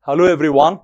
Hello everyone.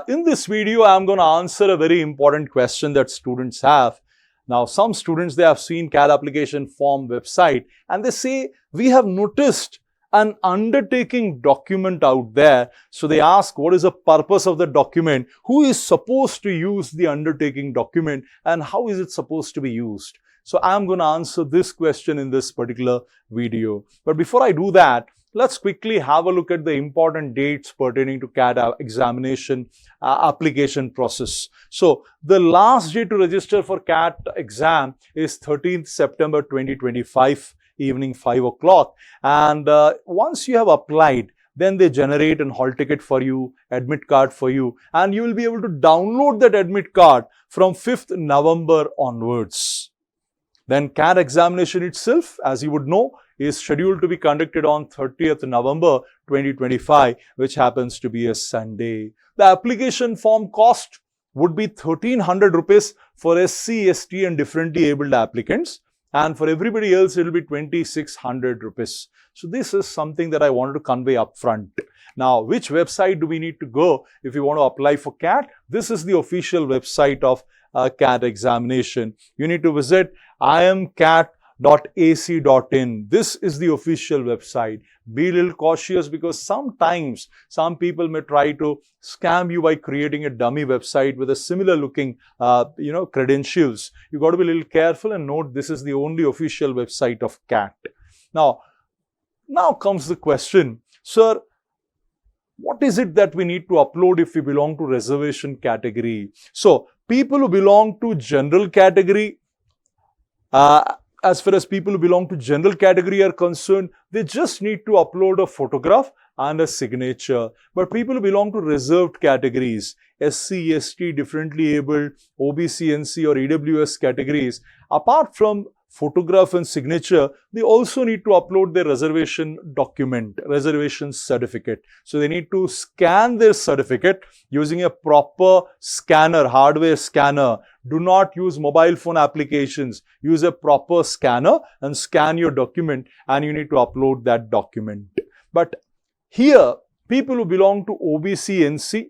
In this video, I'm going to answer a very important question that students have. Now, some students, they have seen CAD application form website and they say, we have noticed an undertaking document out there. So they ask, what is the purpose of the document? Who is supposed to use the undertaking document and how is it supposed to be used? So I'm going to answer this question in this particular video. But before I do that, let's quickly have a look at the important dates pertaining to CAD examination application process. So the last day to register for CAT exam is 13th September 2025, evening 5 o'clock. And once you have applied, then they generate an hall ticket for you, admit card for you, and you will be able to download that admit card from 5th November onwards. Then CAT examination itself, as you would know, is scheduled to be conducted on 30th November 2025, which happens to be a Sunday. The application form cost would be 1300 rupees for SC, ST and differently abled applicants. And for everybody else, it will be 2600 rupees. So this is something that I wanted to convey upfront. Now, which website do we need to go if you want to apply for CAT? This is the official website of CAT examination. You need to visit imcat.ac.in. This is the official website. Be a little cautious because sometimes some people may try to scam you by creating a dummy website with a similar looking credentials. You got to be a little careful and note this is the only official website of CAT. Now comes the question, sir, what is it that we need to upload if we belong to reservation category? So people who belong to general category, as far as people who belong to general category are concerned, they just need to upload a photograph and a signature. But people who belong to reserved categories, SC, ST, differently abled, OBC, NC or EWS categories, apart from photograph and signature, they also need to upload their reservation document, reservation certificate. So they need to scan their certificate using a proper scanner, hardware scanner. Do not use mobile phone applications. Use a proper scanner and scan your document and you need to upload that document. But here, people who belong to OBC, NC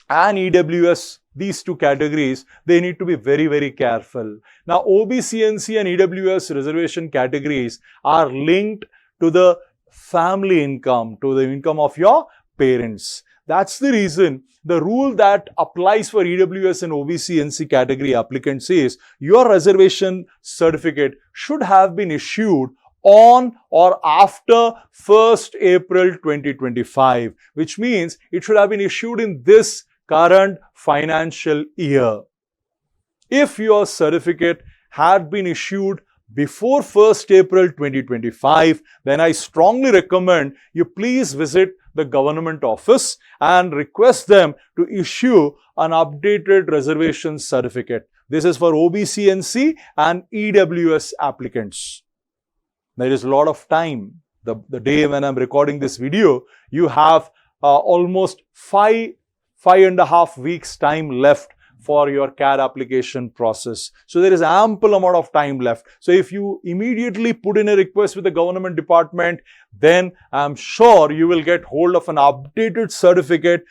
and EWS, these two categories, they need to be very, very careful. Now, OBC, NC and EWS reservation categories are linked to the family income, to the income of your parents. That's the reason the rule that applies for EWS and OBC, NC category applicants is your reservation certificate should have been issued on or after 1st April 2025, which means it should have been issued in this current financial year. If your certificate had been issued before 1st April 2025, then I strongly recommend you please visit the government office and request them to issue an updated reservation certificate. This is for OBC, NC and EWS applicants. There is a lot of time. The day when I'm recording this video, you have almost 5.5 weeks time left for your CAD application process. So there is ample amount of time left. So if you immediately put in a request with the government department, then I'm sure you will get hold of an updated certificate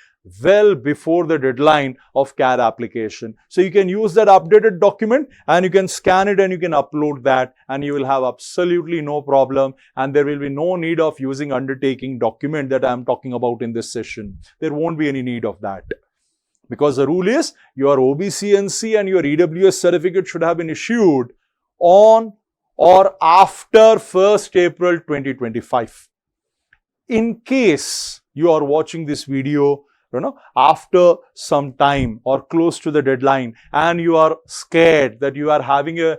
well before the deadline of CAD application. So you can use that updated document and you can scan it and you can upload that and you will have absolutely no problem and there will be no need of using undertaking document that I'm talking about in this session. There won't be any need of that. Because the rule is your OBC, NC and your EWS certificate should have been issued on or after 1st April 2025. In case you are watching this video after some time or close to the deadline and you are scared that you are having a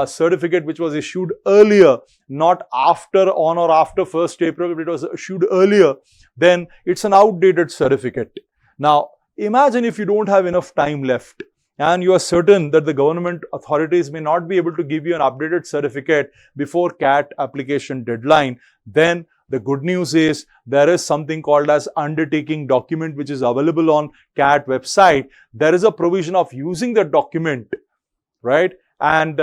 certificate which was issued earlier, not on or after 1st April, if it was issued earlier, then it's an outdated certificate. Now, imagine if you don't have enough time left and you are certain that the government authorities may not be able to give you an updated certificate before CAT application deadline, then the good news is there is something called as undertaking document which is available on CAT website. There is a provision of using the document, right, and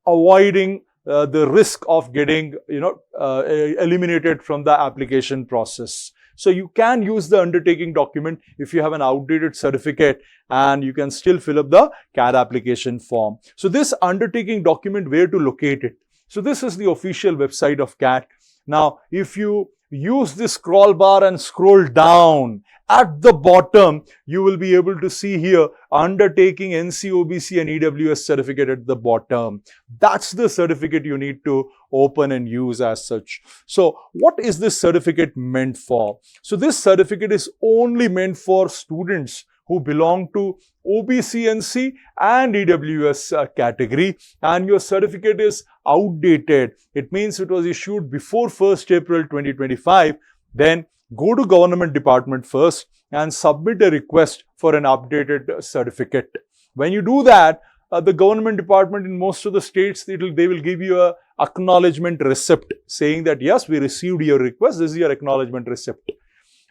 avoiding the risk of getting eliminated from the application process. So you can use the undertaking document if you have an outdated certificate, and you can still fill up the CAT application form. So this undertaking document, where to locate it? So this is the official website of CAT. Now, if you use this scroll bar and scroll down, at the bottom, you will be able to see here undertaking NC, OBC and EWS certificate at the bottom. That's the certificate you need to open and use as such. So what is this certificate meant for? So this certificate is only meant for students who belong to OBC, NC and EWS category, and your certificate is outdated. It means it was issued before 1st April 2025. Then go to government department first and submit a request for an updated certificate. When you do that, the government department in most of the states, they will give you a acknowledgement receipt saying that yes, we received your request. This is your acknowledgement receipt.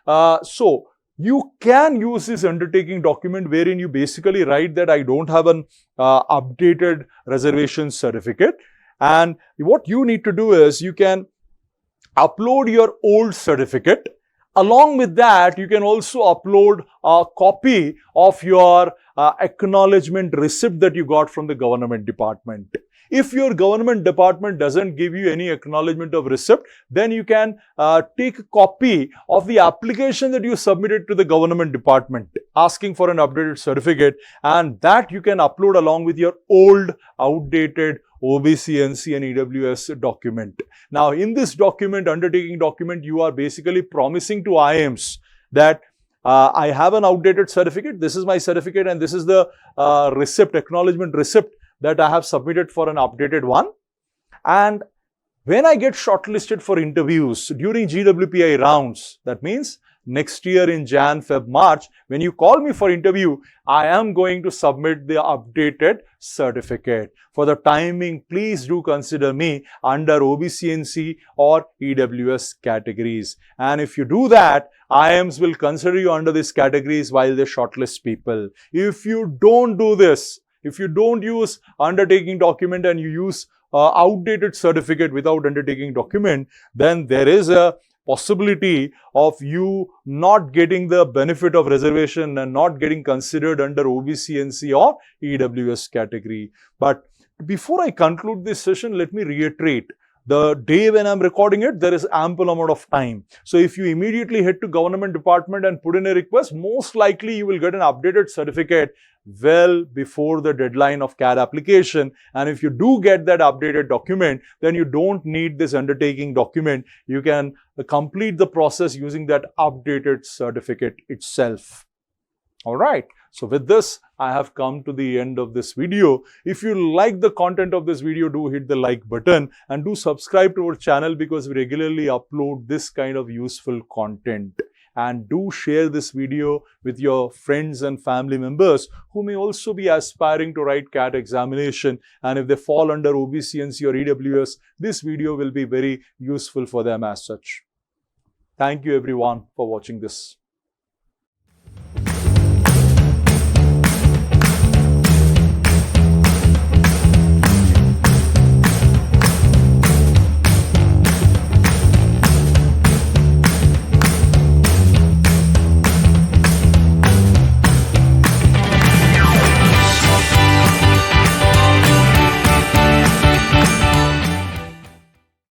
So you can use this undertaking document wherein you basically write that I don't have an updated reservation certificate, and what you need to do is you can upload your old certificate. Along with that, you can also upload a copy of your acknowledgement receipt that you got from the government department. If your government department doesn't give you any acknowledgement of receipt, then you can take a copy of the application that you submitted to the government department asking for an updated certificate, and that you can upload along with your old outdated OBC, NC and EWS document. Now, in this document, undertaking document, you are basically promising to IIMs that I have an outdated certificate, this is my certificate, and this is the receipt, acknowledgement receipt that I have submitted for an updated one. And when I get shortlisted for interviews during GWPI rounds, that means next year in Jan, Feb, March, when you call me for interview, I am going to submit the updated certificate. For the timing, please do consider me under OBC, NC or EWS categories. And if you do that, IIMs will consider you under these categories while they shortlist people. If you don't do this, if you don't use undertaking document and you use outdated certificate without undertaking document, then there is a possibility of you not getting the benefit of reservation and not getting considered under OBC, NC or EWS category. But before I conclude this session, let me reiterate. The day when I'm recording it, there is ample amount of time. So if you immediately head to government department and put in a request, most likely you will get an updated certificate well before the deadline of CAT application. And if you do get that updated document, then you don't need this undertaking document. You can complete the process using that updated certificate itself. All right. So with this, I have come to the end of this video. If you like the content of this video, do hit the like button and do subscribe to our channel because we regularly upload this kind of useful content. And do share this video with your friends and family members who may also be aspiring to write CAT examination. And if they fall under OBC, NC or EWS, this video will be very useful for them as such. Thank you everyone for watching this.